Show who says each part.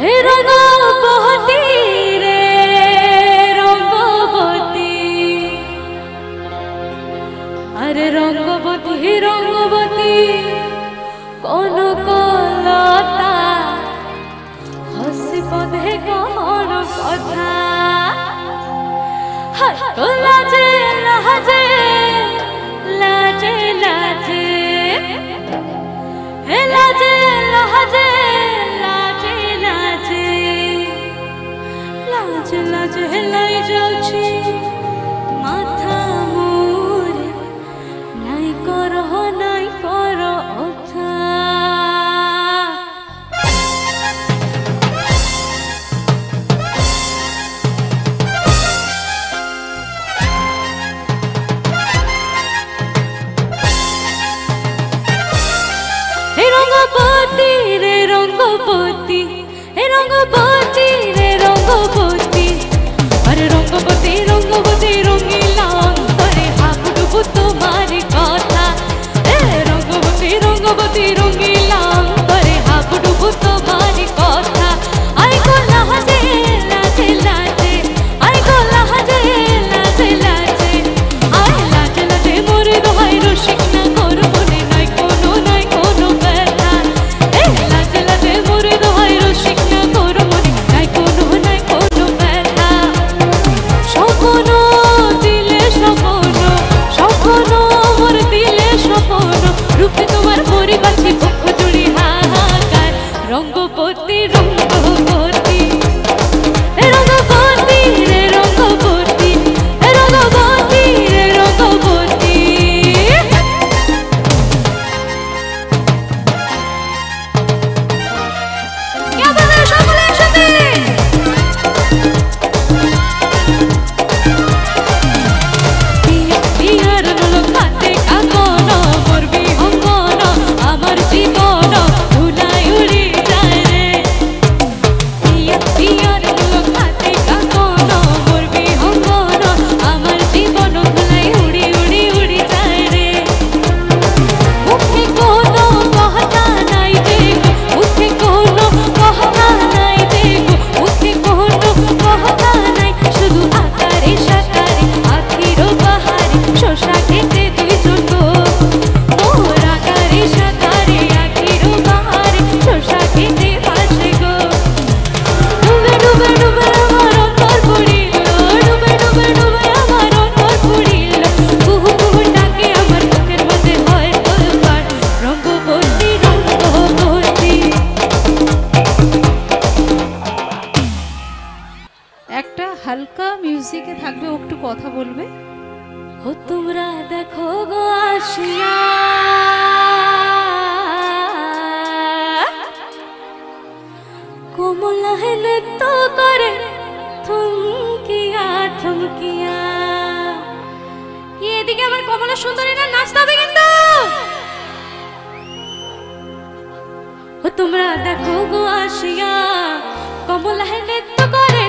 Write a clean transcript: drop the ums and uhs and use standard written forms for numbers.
Speaker 1: হে রঙ্গবতী রে রঙ্গবতী, আরে রঙ্গবতী রঙ্গবতী কনকলতা হসি পদে কোন কথা লাজে লাজে লাজে লাজে হে লাজে লাজে লাজে লাজে লাজে লাজে হেলাই যাচ্ছি মাথা মোর নাই করহ নাই কর অথা। রঙ্গবতী রে রঙ্গবতী, হে রঙ্গবতী রে রঙ্গবতী, আরে রঙ্গবতী রঙ্গবতী রঙিলা অন্তরে হাবুডুবু তোমার কথা। হে রঙ্গবতী রঙ্গবতী রঙিলা অন্তরে হাবুডুবু তোমার কথা। আই গো লাজে লাজে লাজে, আই গো লাজে লাজে লাজে, আই লাজে লাজে মোরে দোহাই রসিক না কর মনে নাই কোনো নাই কোনো ব্যথা। লাজে লাজে মোরে দোহাই রসিক না কর মনে নাই কোনো নাই কোনো ব্যথা। স্বপ্ন দিলে স্বপ্ন, স্বপ্ন মোর দিলে স্বপ্ন, রূপে তোমার পরিবাছি পক্ষ জুড়ি হাহাকার। রঙ্গবতী রঙ্গবতী, রঙ্গবতী রে রঙ্গবতী, রঙ্গবতী রে রঙ্গবতী। সকলে একসাথে বিয়ার লোক হাতে কাঙ্গন, মোর বিহঙ্গন আমার জীবন ধুলাই উড়ি যায় রে। বিয়ার লোক হাতে কাঙ্গন, মোর বিহঙ্গন আমার জীবন ধুলাই উড়ি উড়ি উড়ি যায় রে। মুখে কোনো কথা নাই যে গো, মুখে কোনো কথা নাই যে গো, মুখে কোনো কথা নাই, শুধু আকারে সাকারে আখির বাহারে শোষা খেতে দুইজন গো। মোর আকারে সাকারে আখির বাহারে শোষা খেতে পাশে গো। ডুবে ডুবে ডুবে আমার অন্তর পুড়িল, ডুবে ডুবে ডুবে আমার অন্তর পুড়িল, কুহু কুহু ডাকে আমার বুকের মাঝে হয় তোলপাড়। রঙ্গবতী রঙ্গবতী।
Speaker 2: একটা হালকা মিউজিকে থাকবে, ও একটু কথা বলবে।
Speaker 1: ও তোমরা দেখো গো আসিয়া কোমলা হেলে তো করে থমকিয়া থমকিয়া। এদিকে আমার কমলা সুন্দরীরা নাচতে হবে কিন্তু। ও তোমরা দেখো গো আসিয়া কমলা হেলে তো করে